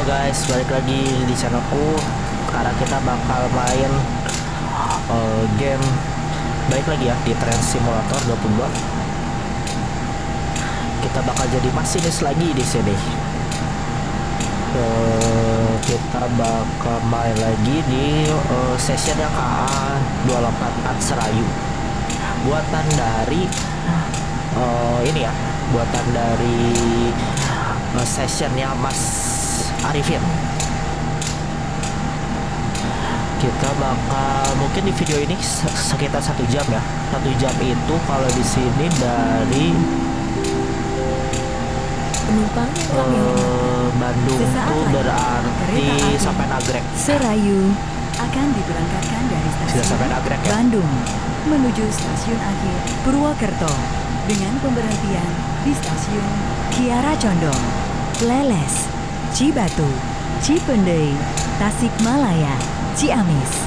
Halo guys, balik lagi di channelku. Sekarang kita bakal main game baik lagi ya di Train Simulator 22. Kita bakal jadi masinis lagi di sini. Kita bakal main lagi di session yang KA 284 Serayu. Buatan dari ini ya, buatan dari sessionnya Mas Arifin. Kita bakal mungkin di video ini sekitar 1 jam ya. 1 jam itu kalau di sini dari penumpang Bandung tuh berarti sampai Nagrek. Serayu akan diberangkatkan dari Sudah stasiun sampai Nagrek ya. Bandung menuju stasiun akhir Purwokerto dengan pemberhentian di stasiun Kiara Condong, Leles, Cibatu, Cipendei, Tasikmalaya, Ciamis,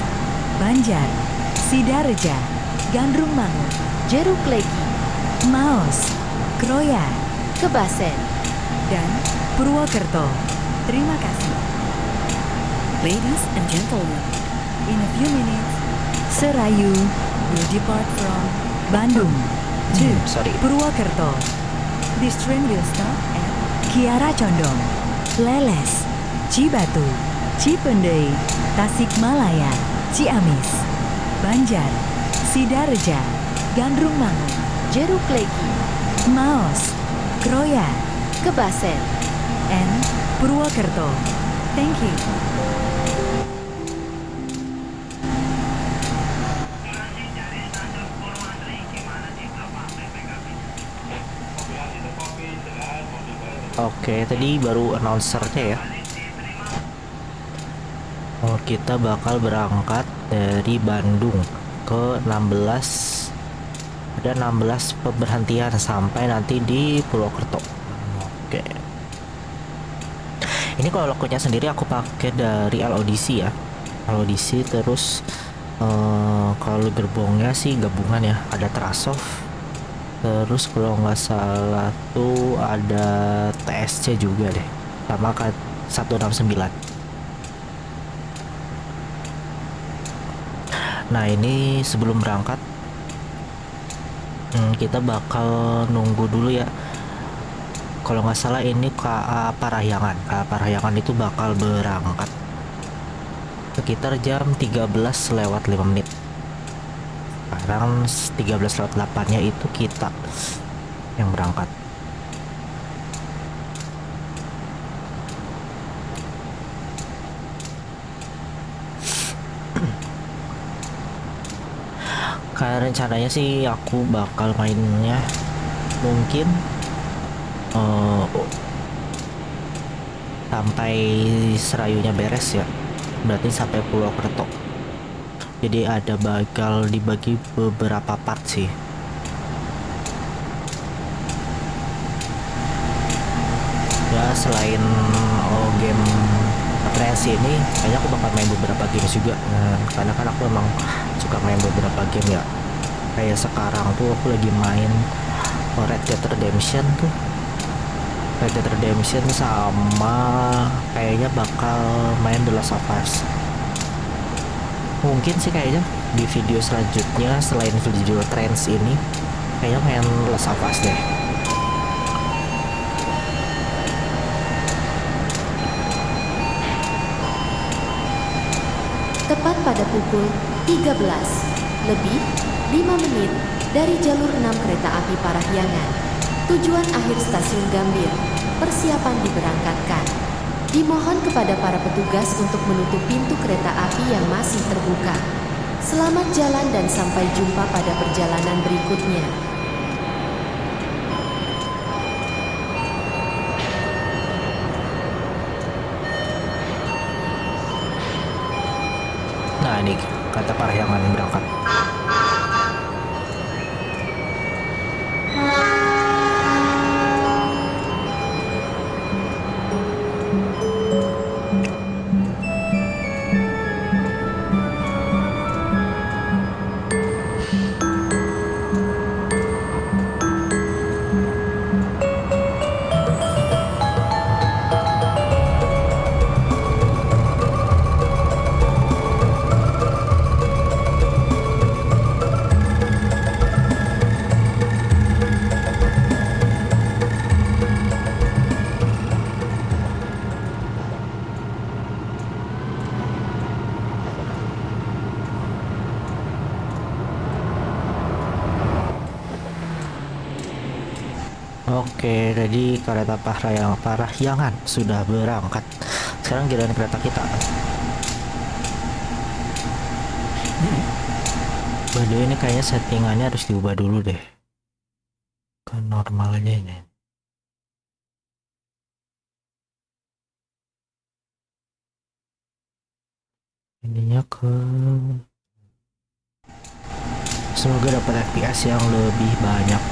Banjar, Sidareja, Gandrung Mangun, Jeruk Legi, Maos, Kroya, Kebasen, dan Purwokerto. Terima kasih. Ladies and gentlemen, in a few minutes, Serayu will depart from Bandung to Purwokerto. This train will stop at Kiara Condong, Leles, Cibatu, Cipendei, Tasikmalaya, Ciamis, Banjar, Sidareja, Gandrung Mangun, Jeruk Legi, Maos, Kroya, Kebasen, and Purwokerto. Thank you. Oke, tadi baru announcernya ya. Kita bakal berangkat dari Bandung ke 16. Ada 16 pemberhentian sampai nanti di Purwokerto. Oke. Ini kalau logonya sendiri aku pakai dari LODC ya. LODC terus kalau gerbongnya sih gabungan ya. Ada Trasov. Terus kalau nggak salah tuh ada TSC juga deh. Sama kan 169. Nah ini sebelum berangkat kita bakal nunggu dulu ya. Kalau nggak salah ini KA Parahyangan. KA Parahyangan itu bakal berangkat sekitar jam 13:05. Sekarang 13:08-nya itu kita yang berangkat. Karena rencananya sih aku bakal mainnya mungkin sampai Serayunya beres ya, berarti sampai Purwokerto. Jadi ada bakal dibagi beberapa part sih. Ya selain game referensi ini, kayaknya aku bakal main beberapa game juga. Karena kan aku memang suka main beberapa game ya. Kayak sekarang tuh aku lagi main Red Dead Redemption tuh. Red Dead Redemption sama kayaknya bakal main The Last of Us. Mungkin sih kayaknya di video selanjutnya selain video trends ini kayaknya main The Last of Us deh. Tepat pada pukul 13:05 dari jalur 6 kereta api Parahyangan, tujuan akhir stasiun Gambir, persiapan diberangkatkan. Dimohon kepada para petugas untuk menutup pintu kereta api yang masih terbuka. Selamat jalan dan sampai jumpa pada perjalanan berikutnya. Nah ini kata Parahyangan berangkat. Oke, jadi kereta Parahyangan sudah berangkat. Sekarang giliran kereta kita. By the way, ini kayaknya settingannya harus diubah dulu deh ke normalnya ini. Ininya ke, semoga dapat FPS yang lebih banyak.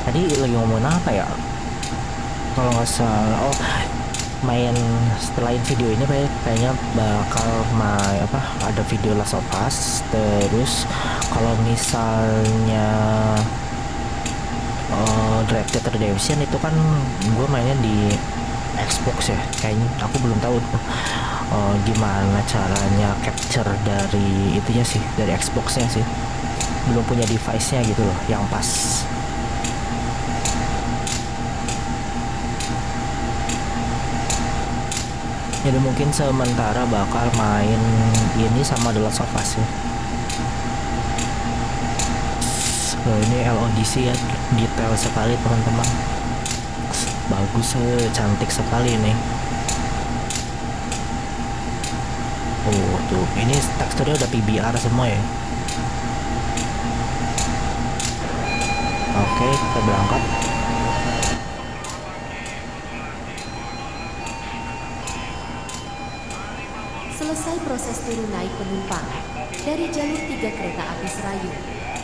Tadi lagi ngomongin apa ya? Kalau nggak salah, oh, main setelah video ini kayaknya bakal main apa, ada video Last of Us. Terus kalau misalnya Red Dead Redemption itu kan gue mainnya di Xbox ya, kayaknya aku belum tahu gimana caranya capture dari itunya sih, dari Xboxnya sih, belum punya device nya gitu loh yang pas. Jadi mungkin sementara bakal main ini sama The Last of Us ya. Ini LODC ya, detail sekali teman-teman, bagus, cantik sekali nih. Oh tuh, ini teksturnya udah PBR semua ya. Oke, kita berangkat. Selesai proses turun naik penumpang dari jalur 3 kereta api Serayu,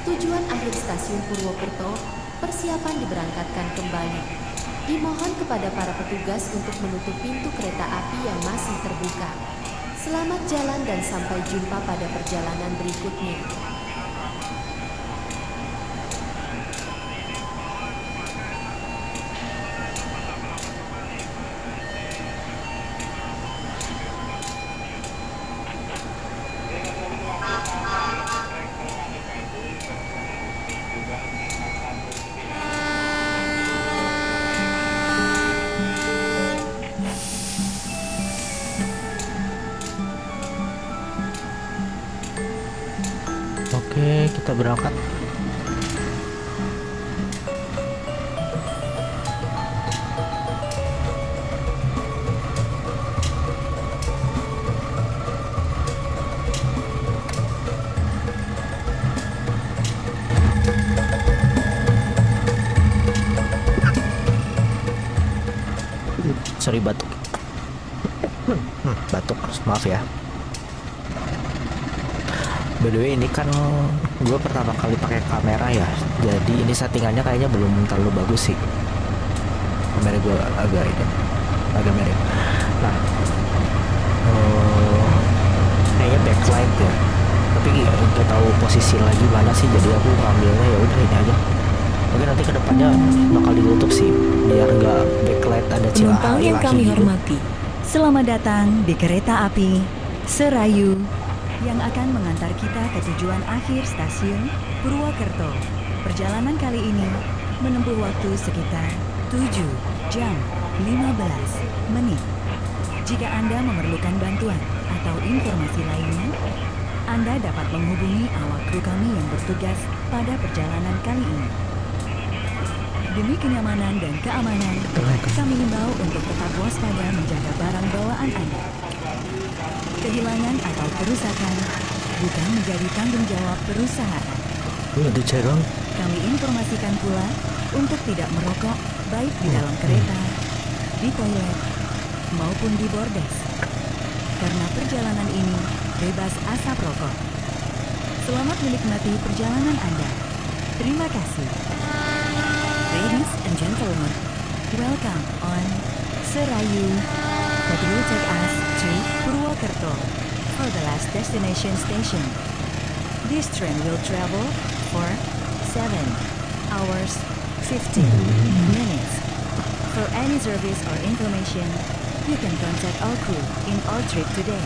tujuan akhir stasiun Purwokerto, persiapan diberangkatkan kembali. Dimohon kepada para petugas untuk menutup pintu kereta api yang masih terbuka. Selamat jalan dan sampai jumpa pada perjalanan berikutnya. Oke, kita berangkat. Sorry, batuk. Batuk, maaf ya. By the way, ini kan gue pertama kali pakai kamera ya, jadi ini settingannya kayaknya belum terlalu bagus sih. Kamera gue agak mirip. Nah, kayaknya backlight ya, tapi nggak tahu posisi lagi mana sih, jadi aku ngambilnya ya udah ini aja. Mungkin nanti kedepannya bakal ditutup sih, biar nggak backlight ada celah Penumpang yang kami gitu. hormati, selamat datang di kereta api Serayu yang akan mengantar kita ke tujuan akhir stasiun Purwokerto. Perjalanan kali ini menempuh waktu sekitar 7 jam 15 menit. Jika Anda memerlukan bantuan atau informasi lainnya, Anda dapat menghubungi awak kru kami yang bertugas pada perjalanan kali ini. Demi kenyamanan dan keamanan, kami himbau untuk tetap waspada menjaga barang bawaan Anda. Kehilangan atau kerusakan bukan menjadi tanggung jawab perusahaan. Ada cerong. Kami informasikan pula untuk tidak merokok baik di dalam kereta, di toilet, maupun di bordes. Karena perjalanan ini bebas asap rokok. Selamat menikmati perjalanan Anda. Terima kasih. Ladies and gentlemen, welcome on Serayu that will take us to Purwokerto for the last destination station. This train will travel for 7 hours 15 minutes. For any service or information, you can contact our crew in our trip today.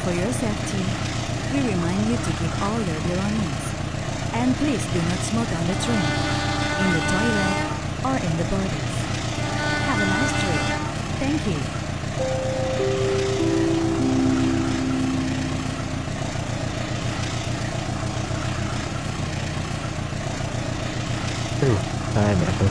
For your safety, we remind you to keep all your belongings. And please do not smoke on the train. in the toilet, or in the borders. Have a nice trip. Thank you. Ada tuh.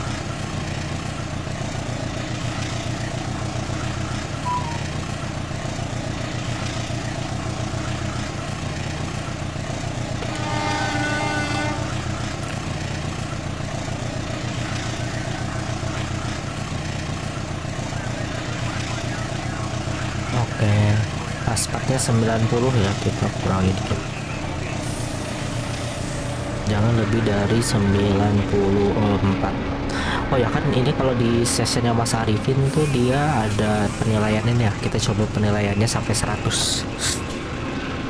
Oke, aspeknya 90 ya, kita kurangi dikit. Jangan lebih dari 94. Oh ya kan, ini kalau di sessionnya Mas Arifin tuh dia ada penilaiannya ya. Kita coba penilaiannya sampai 100.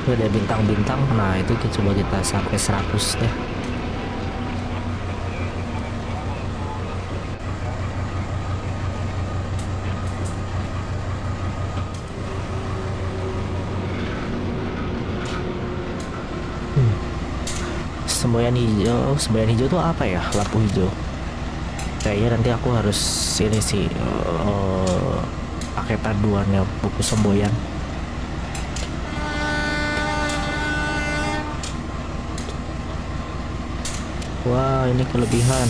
Itu ada bintang-bintang. Nah, itu coba kita sampai 100 deh. Semboyan hijau tuh apa ya? Lampu hijau. Kayaknya nanti aku harus ini sih pakai paduannya buku semboyan. Wah, ini kelebihan.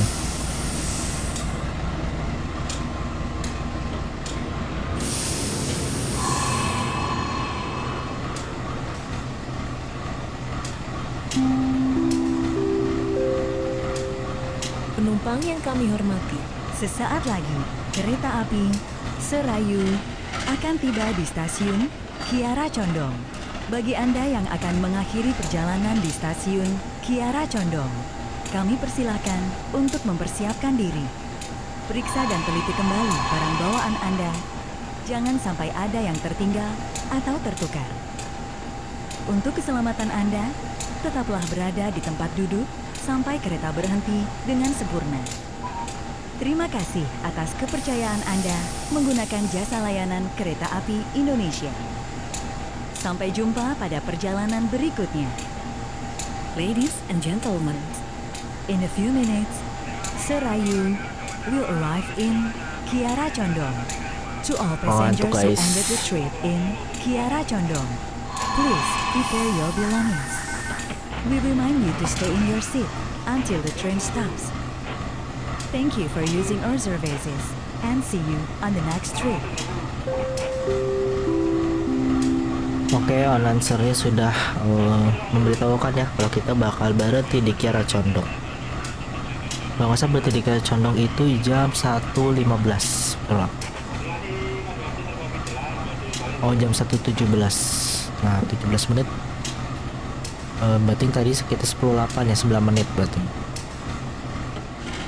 Penumpang yang kami hormati, sesaat lagi kereta api Serayu akan tiba di stasiun Kiara Condong. Bagi Anda yang akan mengakhiri perjalanan di stasiun Kiara Condong, kami persilahkan untuk mempersiapkan diri. Periksa dan teliti kembali barang bawaan Anda. Jangan sampai ada yang tertinggal atau tertukar. Untuk keselamatan Anda, tetaplah berada di tempat duduk sampai kereta berhenti dengan sempurna. Terima kasih atas kepercayaan Anda menggunakan jasa layanan Kereta Api Indonesia. Sampai jumpa pada perjalanan berikutnya. Ladies and gentlemen, in a few minutes, Serayu will arrive in Kiara Condong. To all passengers who ended the trip in Kiara Condong, please prepare your belongings. We remind you to stay in your seat until the train stops. Thank you for using our services and see you on the next trip. Oke, announcernya sudah memberitahukan ya kalau kita bakal berhenti di Kiara Condong. Kalau nggak salah berhenti di Kiara Condong itu jam 1.15 pulang. Oh, jam 1.17. Nah, 17 menit. Berarti tadi sekitar 10.08 ya, 9 menit berarti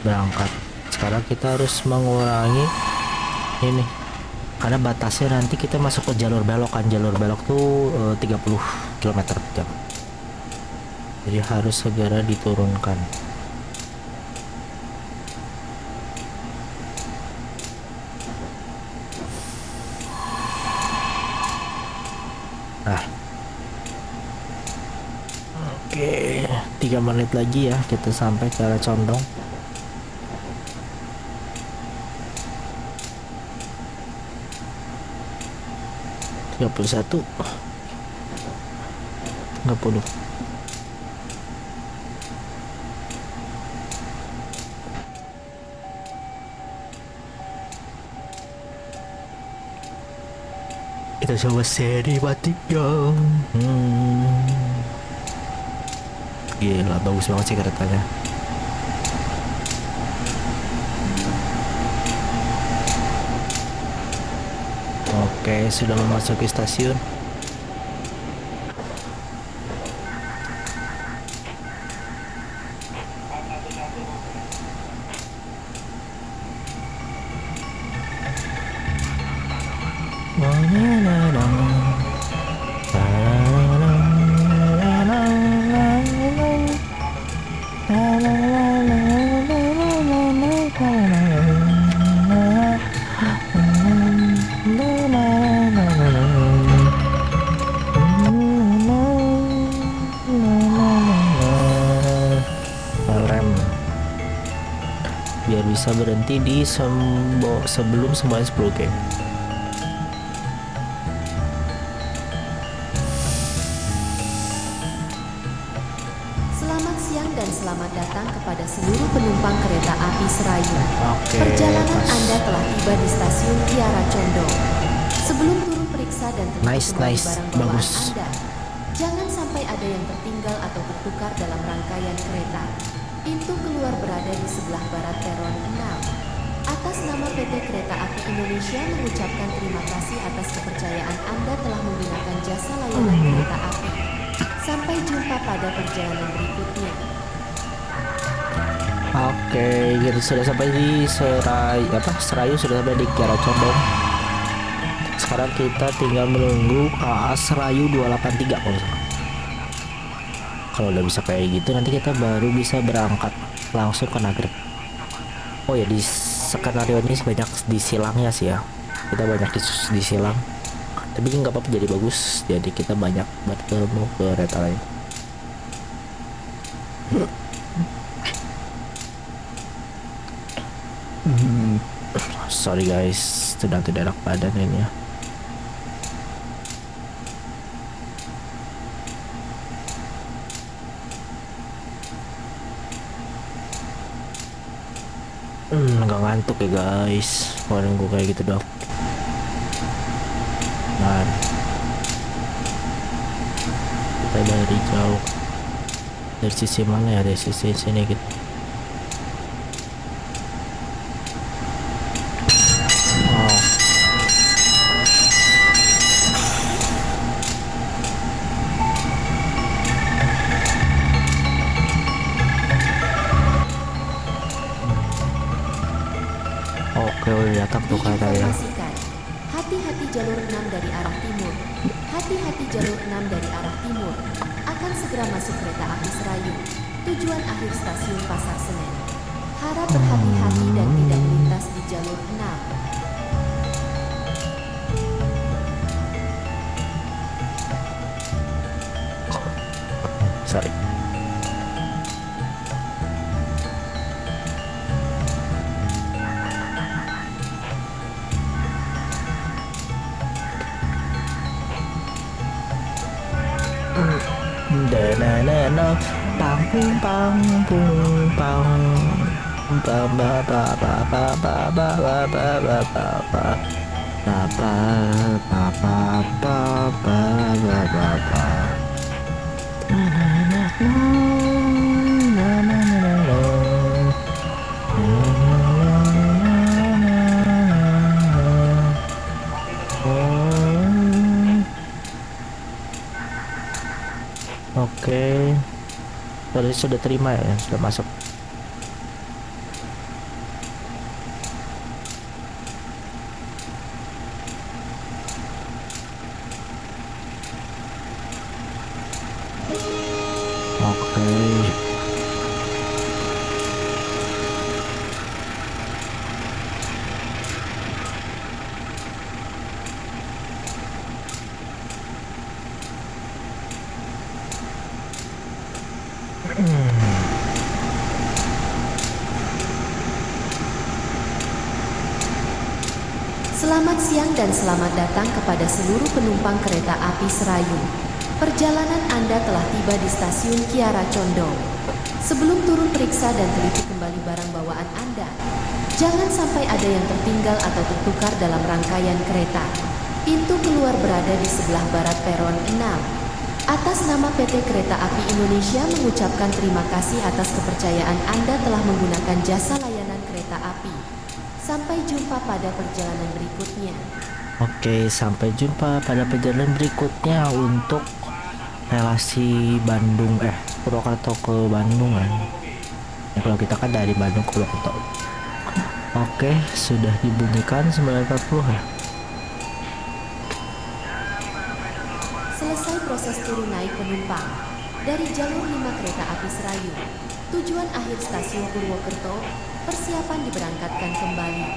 berangkat. Sekarang kita harus mengurangi ini karena batasnya nanti kita masuk ke jalur belok kan. Jalur belok tuh 30 km per jam, jadi harus segera diturunkan. Nah, oke, 3 menit lagi ya kita sampai ke arah Condong. Tiga puluh 30. Kita coba seri batik dong. Gila, bagus banget sih keretanya. Oke, sudah memasuki stasiun. bisa berhenti di sebelum semuanya 10 game. Selamat siang dan selamat datang kepada seluruh penumpang kereta api Serayu. Oke, Perjalanan pas. Anda telah tiba di stasiun Kiara Condong. Sebelum turun periksa dan teliti Nice, kembali nice. barang bawaan Bagus. Anda, jangan sampai ada yang tertinggal atau tertukar dalam rangkaian kereta. Pintu keluar berada di sebelah barat peron 6. Atas nama PT Kereta Api Indonesia mengucapkan terima kasih atas kepercayaan Anda telah menggunakan jasa layanan kereta api. Sampai jumpa pada perjalanan berikutnya. Oke, jadi sudah sampai di Serayu sudah sampai di Kiara Condong. Sekarang kita tinggal menunggu KA Serayu 283 kalau nggak salah. Kalau udah bisa kayak gitu nanti kita baru bisa berangkat langsung ke Nagrek. Oh ya, di skenario ini banyak disilangnya sih ya. Kita banyak disilang. Tapi nggak apa-apa, jadi bagus. Jadi kita banyak bertemu kereta lain. Sorry guys, sedang tidak enak badan ini ya. Nggak ngantuk ya guys. Kalau nunggu kayak gitu dong. Nah, kita dari jauh. Dari sisi mana ya? Dari sisi sini gitu. Oh. Oke, udah datang tuh kereta ya. Diinformasikan, hati-hati jalur 6 dari arah timur. Hati-hati jalur 6 dari arah timur. Akan segera masuk kereta api Serayu. Tujuan akhir stasiun Pasar Senen. Harap berhati-hati dan tidak melintas di jalur 6. Sorry. Da-na-na-na, pang pung pang pung pang, ba ba ba ba ba ba ba ba ba ba ba ba ba ba ba ba ba ba ba. Oke, tadi sudah terima ya, sudah masuk. Oke. Selamat siang dan selamat datang kepada seluruh penumpang kereta api Serayu. Perjalanan Anda telah tiba di stasiun Kiara Condong. Sebelum turun periksa dan teliti kembali barang bawaan Anda, jangan sampai ada yang tertinggal atau tertukar dalam rangkaian kereta. Pintu keluar berada di sebelah barat peron 6. Atas nama PT Kereta Api Indonesia mengucapkan terima kasih atas kepercayaan Anda telah menggunakan jasa layanan kereta api. Sampai jumpa pada perjalanan berikutnya. Oke, sampai jumpa pada perjalanan berikutnya untuk relasi Purwokerto ke Bandung kan. Ya, kalau kita kan dari Bandung ke Purwokerto. Oke, sudah dibunyikan 9.40 ya. Selesai proses turun naik penumpang dari jalur 5 kereta api Serayu. Tujuan akhir stasiun Purwokerto, persiapan diberangkatkan kembali.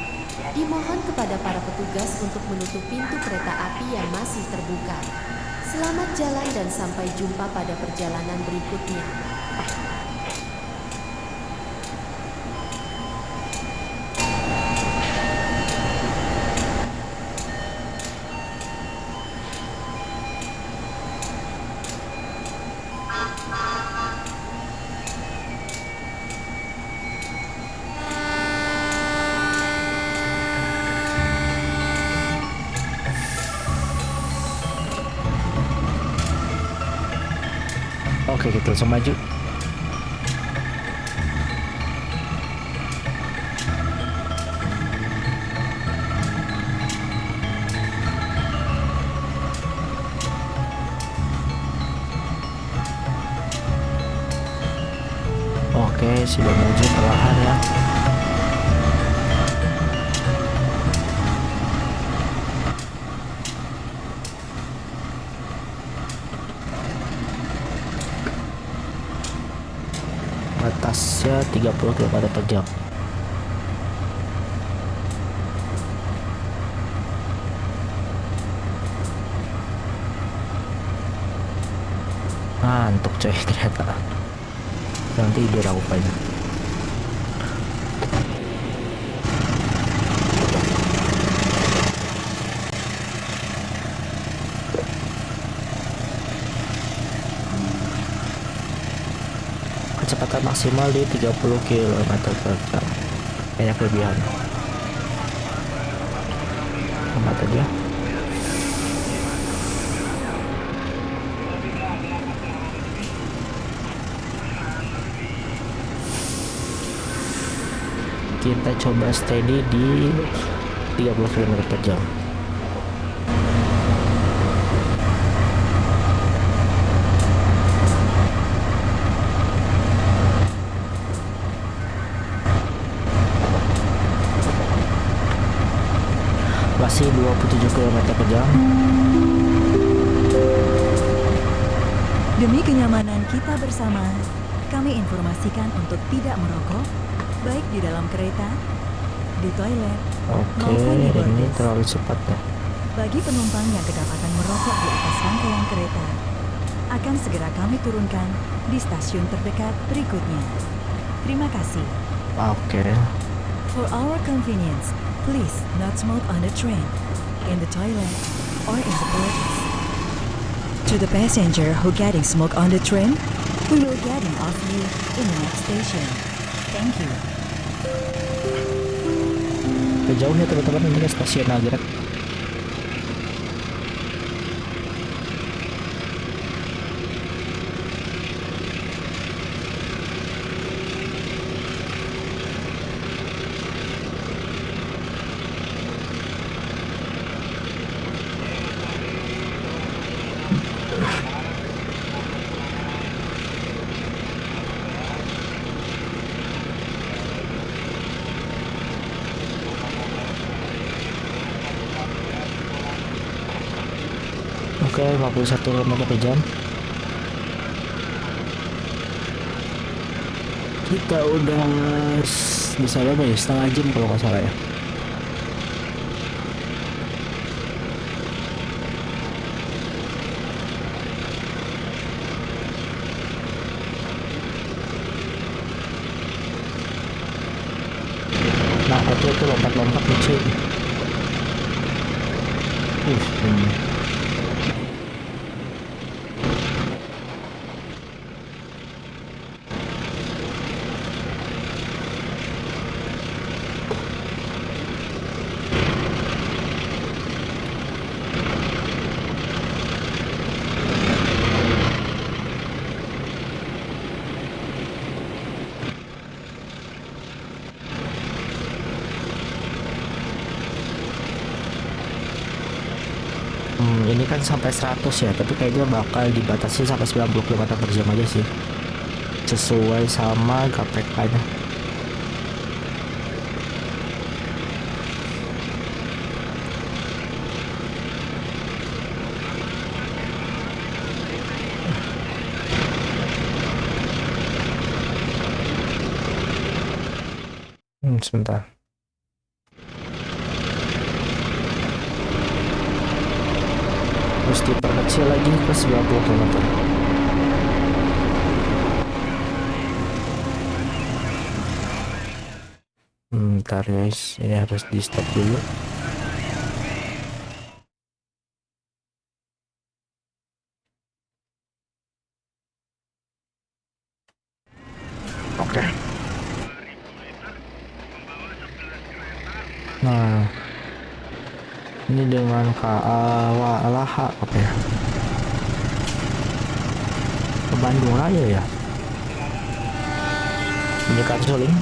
Dimohon kepada para petugas untuk menutup pintu kereta api yang masih terbuka. Selamat jalan dan sampai jumpa pada perjalanan berikutnya. Oke, kita langsung maju. Oke, sudah menuju perlahan ya. Batasnya 30 km per jam. Ngantuk coy ternyata. Nanti tidur aku kayaknya. Kecepatan maksimal di 30 km per jam. Kayaknya kelebihan. Apa tadi ya? Kita coba steady di 30 km per jam. Masih 27 km per jam. Demi kenyamanan kita bersama, kami informasikan untuk tidak merokok, baik di dalam kereta, di toilet, Oke, maupun di ini bordes. terlalu cepat ya. Bagi penumpang yang kedapatan merokok di atas rangkaian kereta, akan segera kami turunkan di stasiun terdekat berikutnya. Terima kasih. Oke. For our convenience, please not smoke on the train, in the toilet, or in the bordes. To the passenger who getting smoke on the train, we will getting off you in the next station. Thank you. Jauh ya teman-teman, ini stasiun Nagrek. Oke, 51 km per jam. Kita udah bisa berapa ya? Setengah jam kalau nggak salah ya. Nah, itu lompat-lompat lucu. Hmm. Ini kan sampai 100 ya, tapi kayaknya bakal dibatasi sampai 90 km per jam aja sih, sesuai sama GPK-nya. Sebentar. Terus diperkecil lagi ke 90 km. Bentar guys, ini harus di stop dulu. Oke. Nah, ini dengan KA Walaha, oke. Bandung Raya ya. Menyekat suling.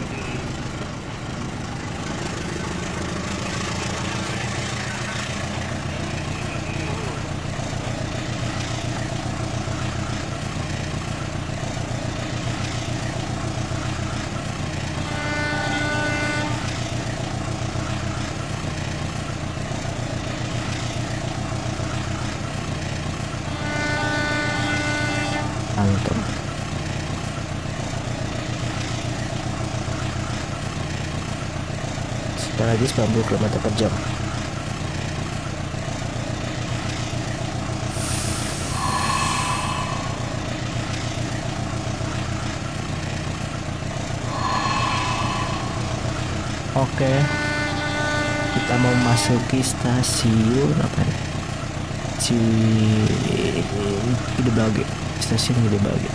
Mantap. Sebentar lagi 90 km per jam. Oke, kita mau masuki stasiun apa ya? Gede Bage, stasiun Gede Bage.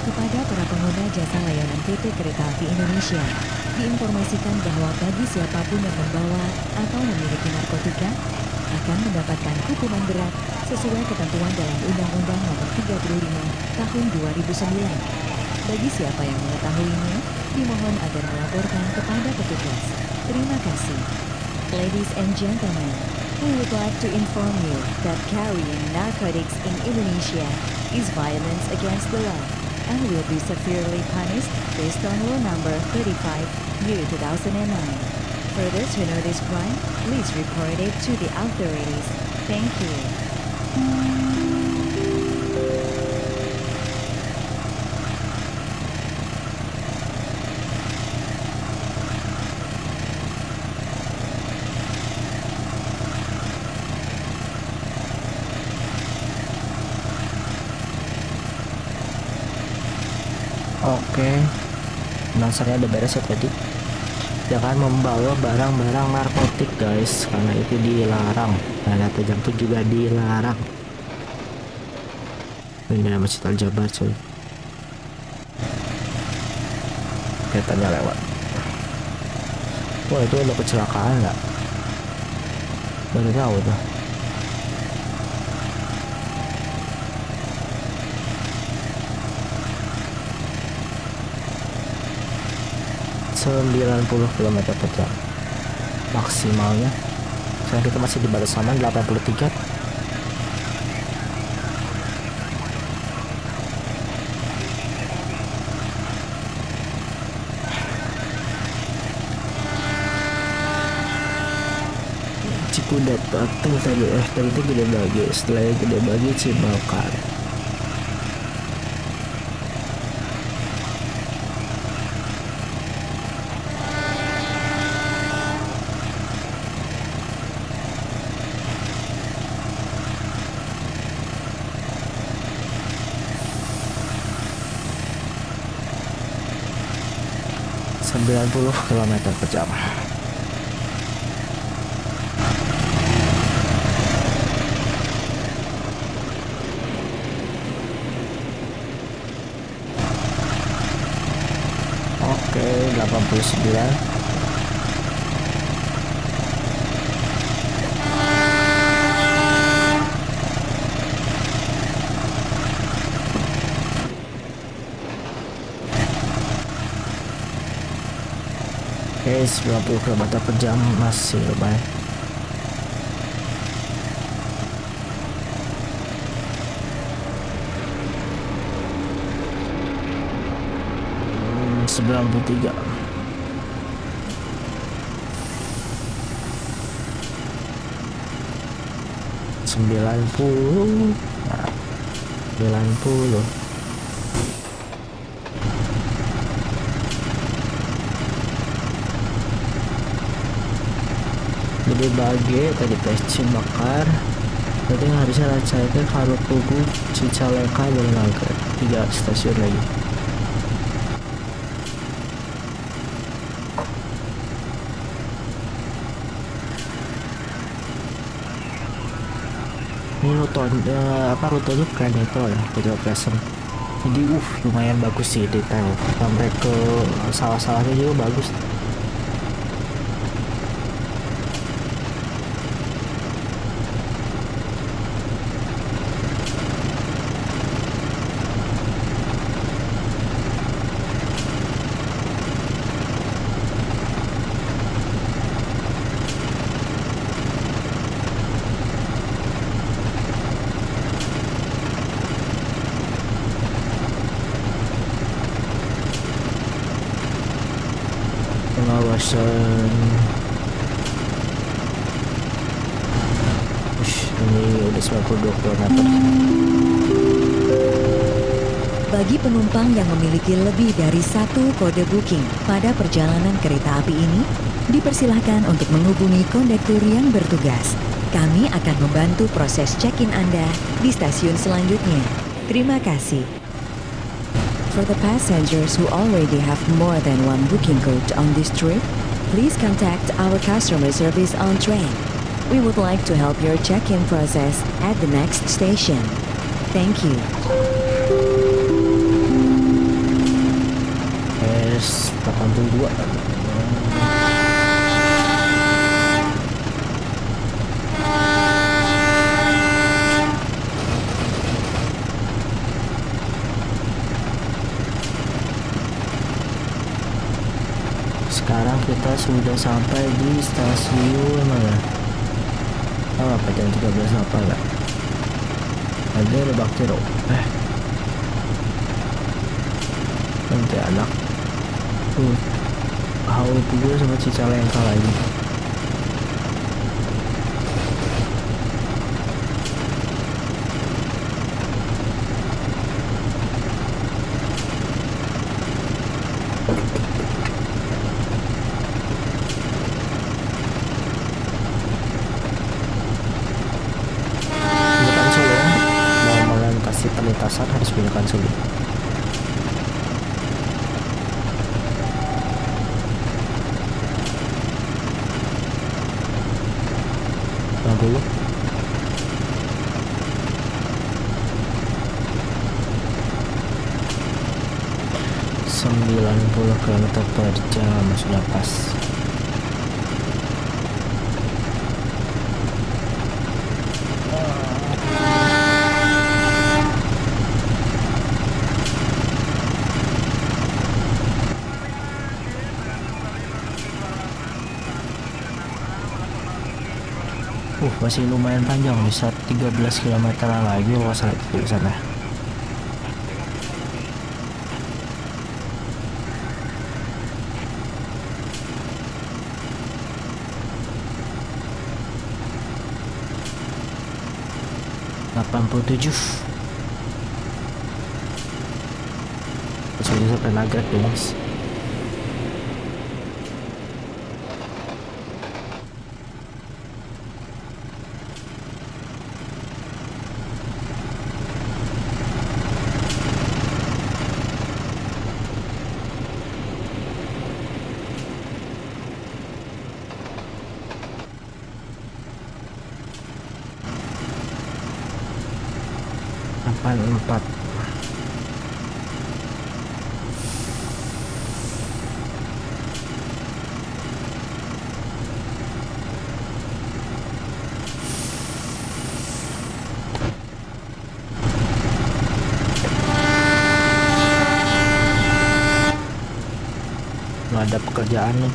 Kepada para pengguna jasa layanan PT Kereta Api Indonesia, diinformasikan bahwa bagi siapapun yang membawa atau memiliki narkotika akan mendapatkan hukuman berat sesuai ketentuan dalam Undang-Undang Nomor 35 Tahun 2009. Bagi siapa yang mengetahuinya, dimohon agar melaporkan kepada petugas. Terima kasih. Ladies and gentlemen, we would like to inform you that carrying narcotics in Indonesia is violence against the law and will be severely punished based on Law Number 35, Year 2009. For those who know this crime, please report it to the authorities. Thank you. Oke, dasarnya ada beres ya tadi. Jangan membawa barang-barang narkotik guys, karena itu dilarang. Nah, data jam pun juga dilarang. Ini masih Aljabar cuy. Keretanya lewat. Wah, itu ada kecelakaan nggak? Baru tahu tuh. ...90 km per jam maksimalnya. Sekarang kita masih di batas aman 83. Cipudat Patung tadi tadi itu Gede Bage, setelah Gede Bage Cibalkan. Sembilan puluh kilometer per jam. Oke, 89. Oke, 90 km per jam masih lumayan. Hmm, 93. Sembilan puluh. Nah, 90. Jadi bagi tadi stasiun bakar. Berarti yang harusnya saya kalau Tugu, Cicalengka, Bulunaga. 3 stasiun lagi. Ini rutenya keren itu ya, Pedro Crescent. Jadi lumayan bagus sih detail. Sampai ke sawah-sawahnya juga bagus. Pengawasan. Ini udah 92 km. Bagi penumpang yang memiliki lebih dari satu kode booking pada perjalanan kereta api ini, dipersilahkan untuk menghubungi kondektur yang bertugas. Kami akan membantu proses check-in Anda di stasiun selanjutnya. Terima kasih. For the passengers who already have more than one booking code on this trip, please contact our customer service on train. We would like to help your check-in process at the next station. Thank you. S82. Sekarang kita sudah sampai di stasiun mana? Oh, apa jam 13 apa enggak? Ada Lebak Cero. Nanti anak. Haul Tugu sama Cicalengka lagi. Gunakan Solo. Mau melintasi perlintasan harus gunakan Solo. Dulu 90 km per jam sudah pas. Masih lumayan panjang, bisa 13 km lagi kalau salah itu di sana. Sudah sampai Nagrek guys. Empat. Nggak ada pekerjaan nih,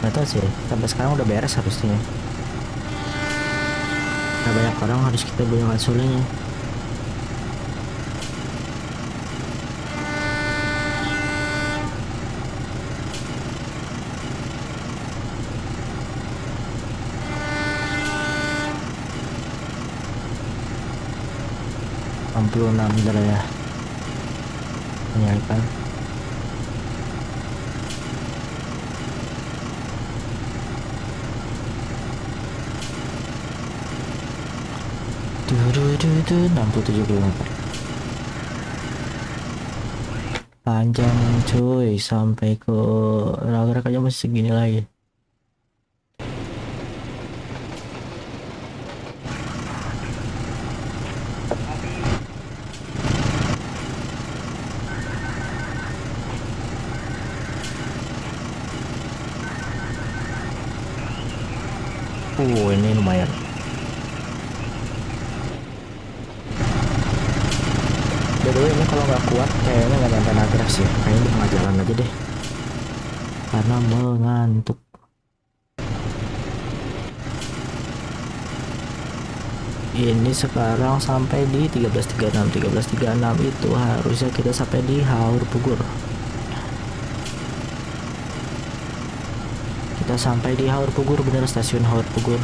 nggak tahu sih, sampai sekarang udah beres harusnya. Nah, banyak orang harus kita gunakan sulingnya. ya menyalakan. 67 km. Panjang cuy, sampai ke Raga aja masih segini lagi. Ini lumayan. By the way, ini kalau nggak kuat kayaknya nggak nyampe Nagraj sih. Kayaknya di tengah jalan aja deh. Karena mengantuk. Ini sekarang sampai di 13.36. 13.36 itu harusnya kita sampai di Haur Pugur. Kita sampai di Haur Pugur, bener, stasiun Haur Pugur.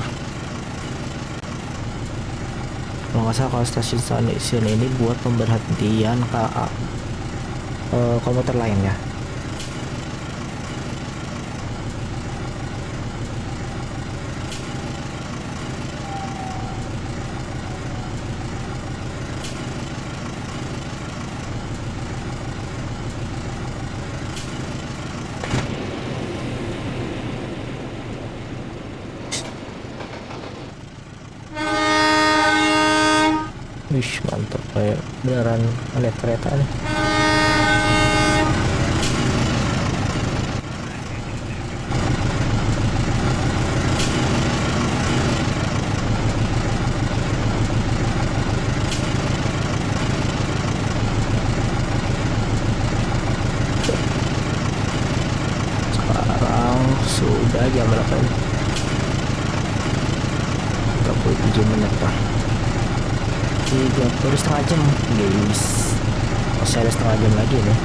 Kalau nggak salah, kalau stasiun ini buat pemberhentian KA komuter lain ya. Wih, mantap, kayak beneran lihat kereta nih. Sekarang sudah jam berapa ini? 37 menit lah. 30 setengah jam guys. Masih ada setengah jam lagi nih.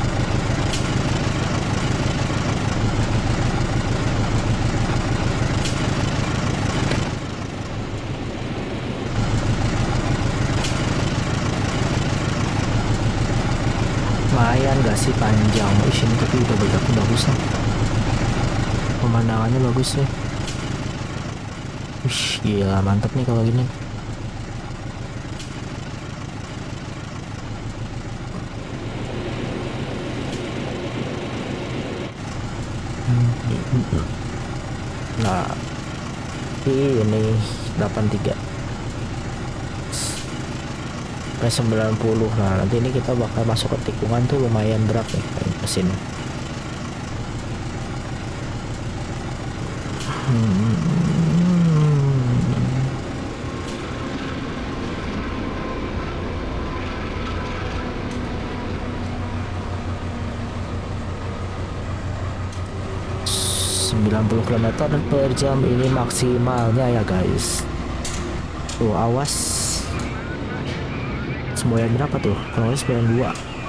Lumayan gak sih panjang. Ini tapi udah bagus lah. Pemandangannya bagus nih. Wih, gila, mantap nih kalau gini. Nah, ini 83 sampai 90. Nah, nanti ini kita bakal masuk ke tikungan tuh, lumayan berat nih mesinnya. ...90 km per jam ini maksimalnya ya guys. Tuh, awas. Semboyan berapa tuh? Kalau 92.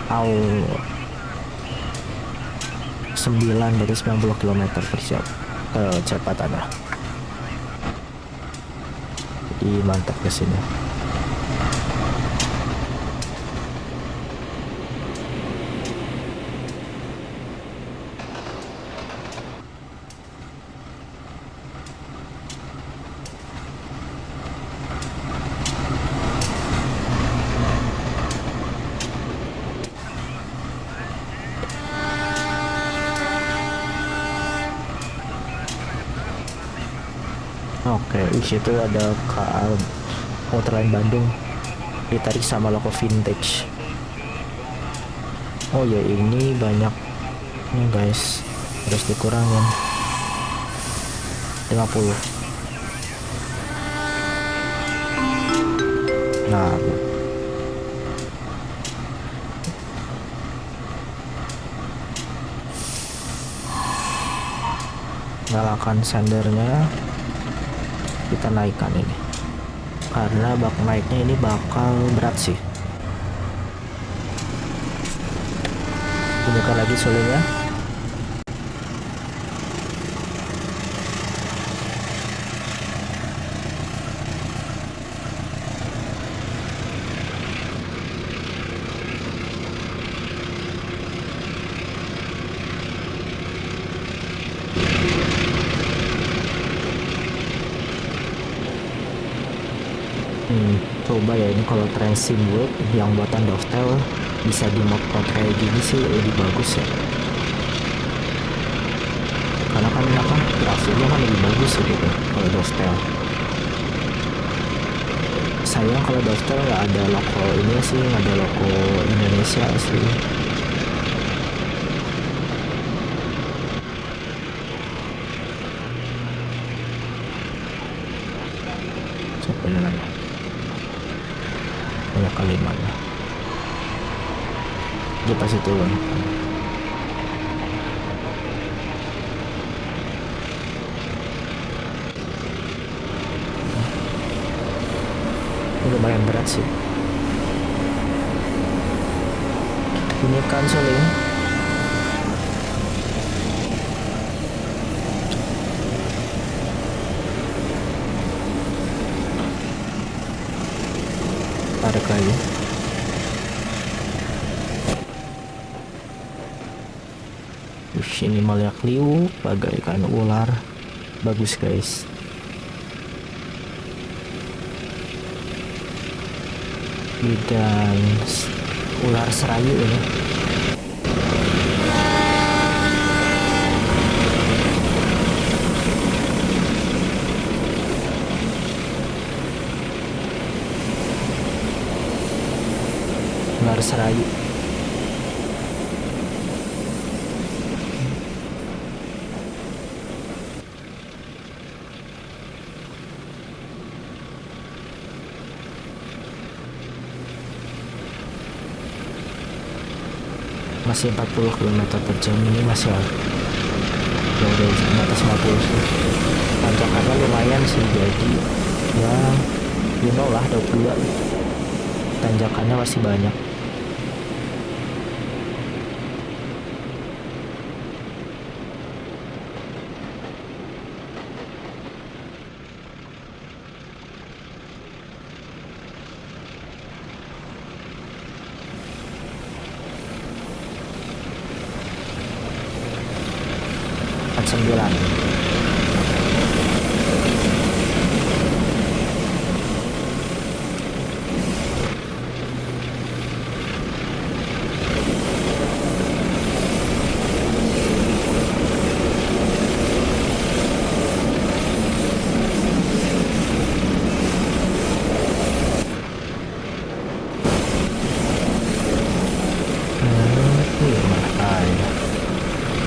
Au. 9 dari 90 km per jam kecepatannya. Jadi mantap ke sini. Oke, di situ ada KA Komuter Lain Bandung ditarik sama Loko Vintage. Oh ya, ini banyak nih guys, harus dikurangin 50. Nah, nyalakan sendernya, kita naikkan ini karena bak naiknya ini bakal berat sih. Buka lagi sulingnya. coba ya ini kalau Train Sim World yang buatan Dovetail bisa di mod kayak gini sih lebih bagus ya, karena kan apa grafiknya kan lebih bagus ya gitu kalau Dovetail. Sayang kalau Dovetail nggak ada logo ini sih, nggak ada logo Indonesia asli. Sebenarnya banyak kalimatnya dia pasti turun. Ini lumayan berat sih ini kan soalnya. Tarik lagi. Ini meliak liu bagaikan ular. Bagus guys. Dan ular serayu ini. Ular serayu. Masih 40 km per jam, ini masih jauh dari atas 50 sih. Tanjakannya lumayan sih, jadi ya you know lah 22 tanjakannya masih banyak. Sembilan. Ini mana ya?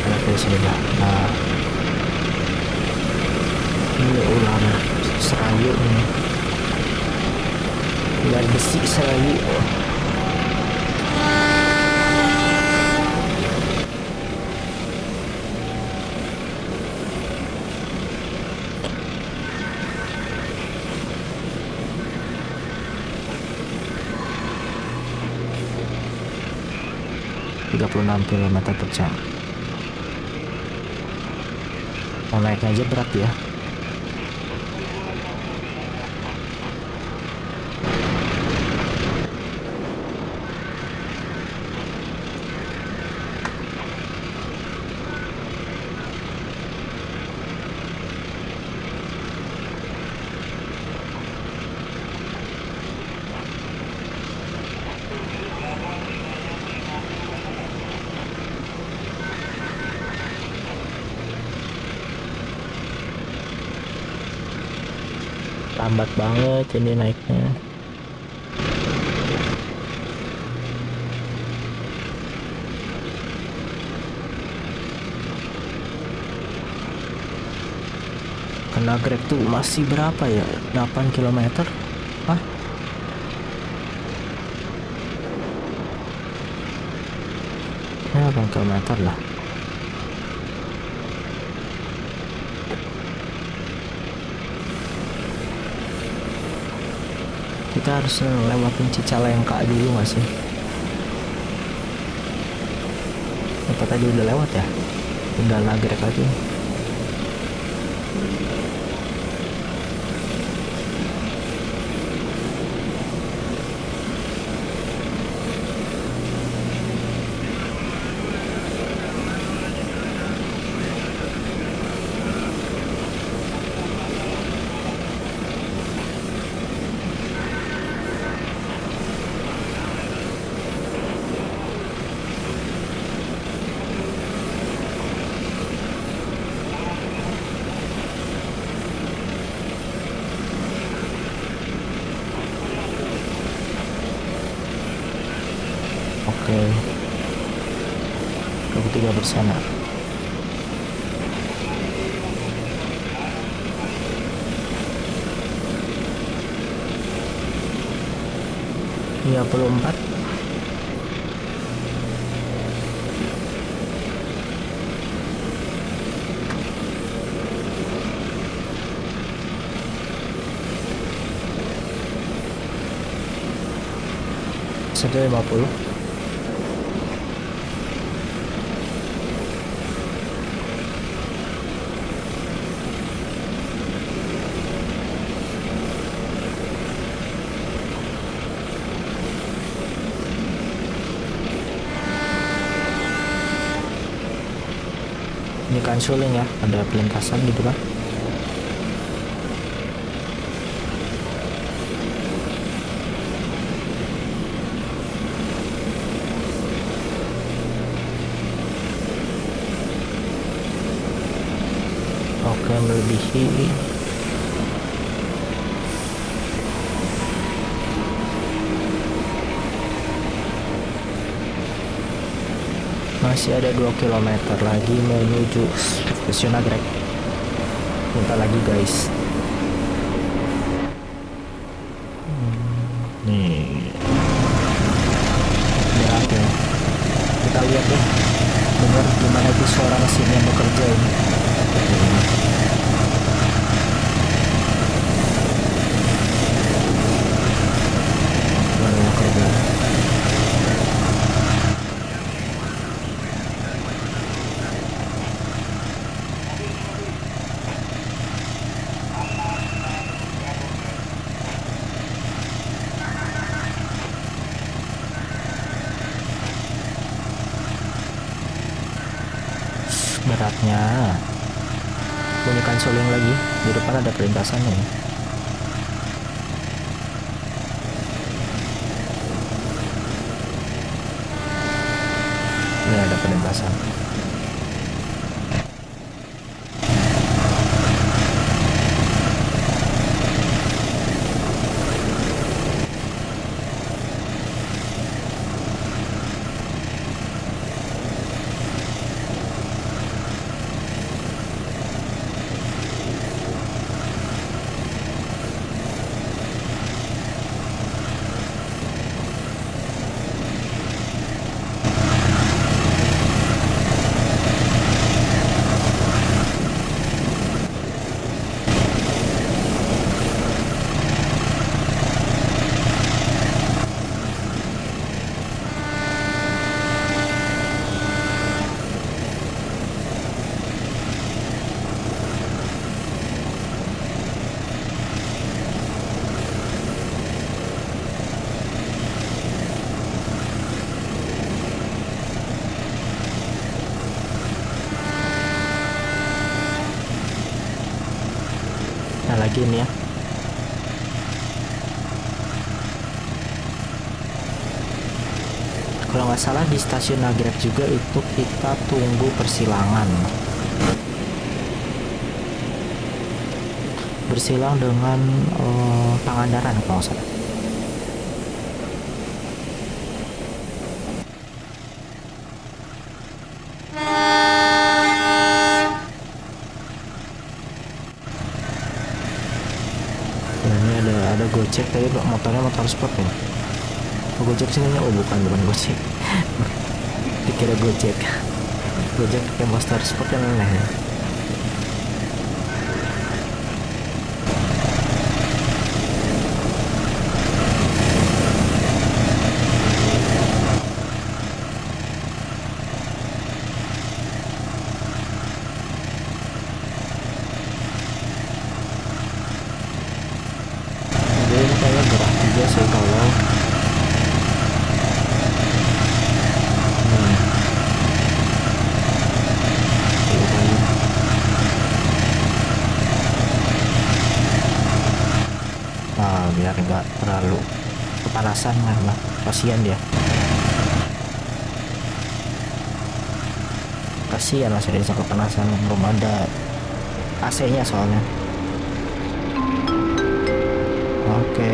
Ada di sini dah. Nah. Ini ular serayu nih, ular besi serayu. Tiga puluh 36 km per jam. Mau naiknya aja berat ya. Lambat banget ini naiknya. Kena Grab tuh masih berapa ya? 8 km. Hah? Ya 8 km lah. Kita harus lewatin Cicalengka dulu nggak sih? Apa tadi udah lewat ya? Tinggal nagrek aja. sebelah sana. Iya, 4. Sudah 50. Ini kan suling ya, ada pelintasan gitu kan. Oke, melebihi. Masih ada 2 km lagi menuju stasiun Nagrek. Bentar lagi guys. Nih. Ya, oke. Kita lihat ya. Dengar gimana itu suara mesin yang bekerja ini. Suara yang bekerja. Beratnya bunyikan suling lagi. Di depan ada perlintasan ini. Ini ada perlintasan. Nah, lagi ini ya. Kalau nggak salah di stasiun Nagrek juga itu kita tunggu persilangan. Bersilang dengan Pangandaran kalau nggak salah. Nah, ini ada Gojek, tapi motornya motor sport ya. Oh, Gojek sini, oh bukan Gojek. Dikira Gojek. Gojek pakai motor sport kan aneh ya. Jadi ini kayaknya gerak juga sih kalau biar nggak terlalu kepanasan lah, kasihan dia, kasihan masih bisa kepanasan, belum ada AC-nya soalnya. Oke.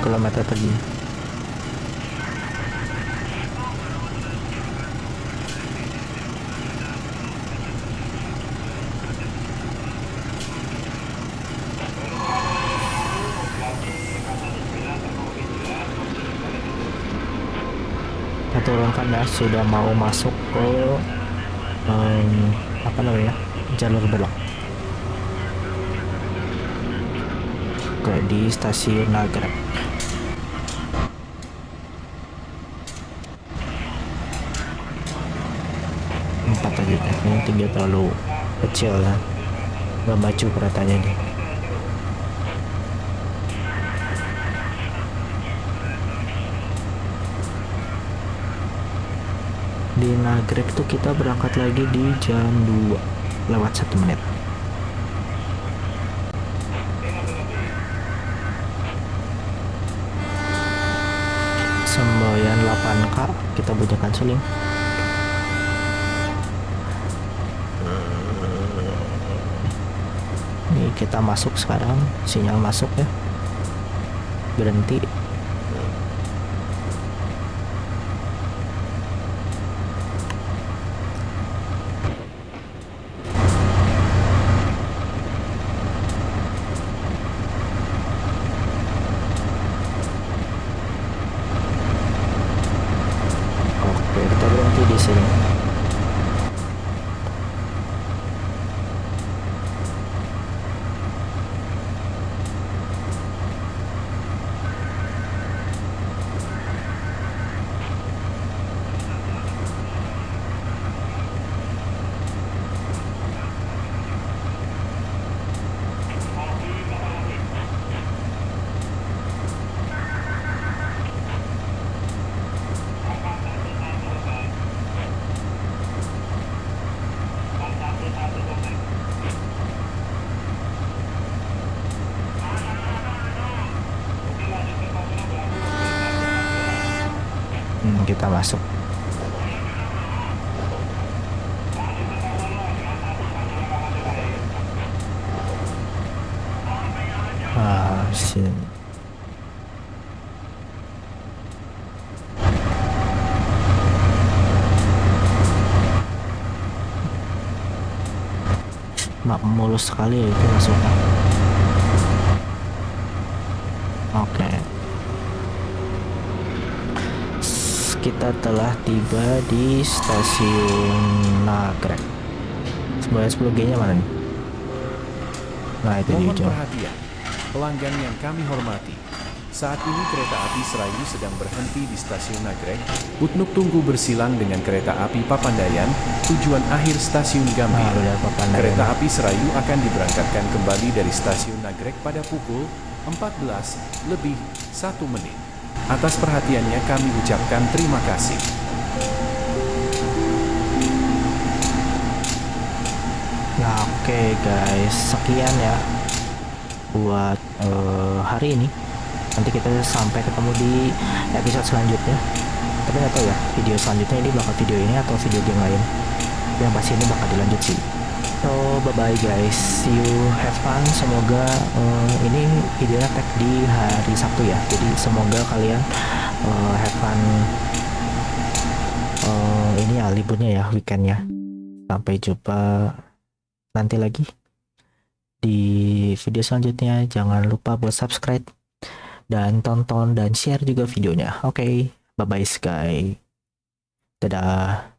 km per jam. Kita turunkan ya, sudah mau masuk ke apa namanya, jalur belok ke di stasiun Nagrek. Empat aja, ini 3 terlalu kecil ya, nggak maju keretanya nih. Di Nagrek tuh kita berangkat lagi di jam 2 lewat 1 menit. Semboyan 8K kita bunyikan seling. Ini kita masuk sekarang, sinyal masuk ya, berhenti. Oke, kita berhenti di sini. Kita masuk. Sini. Mulus sekali ya itu masuknya. Oke. Kita telah tiba di stasiun Nagrek. Sebenarnya 10G-nya mana nih? Nah, itu di Mohon hijau. perhatian, pelanggan yang kami hormati. Saat ini kereta api Serayu sedang berhenti di stasiun Nagrek. Untuk tunggu bersilang dengan kereta api Papandayan, tujuan akhir stasiun Gambir. Nah, udah Papandayan. Kereta api Serayu akan diberangkatkan kembali dari stasiun Nagrek pada pukul 14:01. Atas perhatiannya kami ucapkan terima kasih. Nah, oke guys, sekian ya buat hari ini. Nanti kita sampai ketemu di episode selanjutnya. Tapi nggak tahu ya video selanjutnya ini bakal video ini atau video game lain. Yang pasti ini bakal dilanjut sih. So bye bye guys, see you, have fun. Semoga ini videonya tag di hari Sabtu ya. Jadi semoga kalian have fun ini ya, liburnya ya, weekendnya. Sampai jumpa nanti lagi di video selanjutnya. Jangan lupa buat subscribe dan tonton dan share juga videonya. Oke, bye bye Sky. Dadah.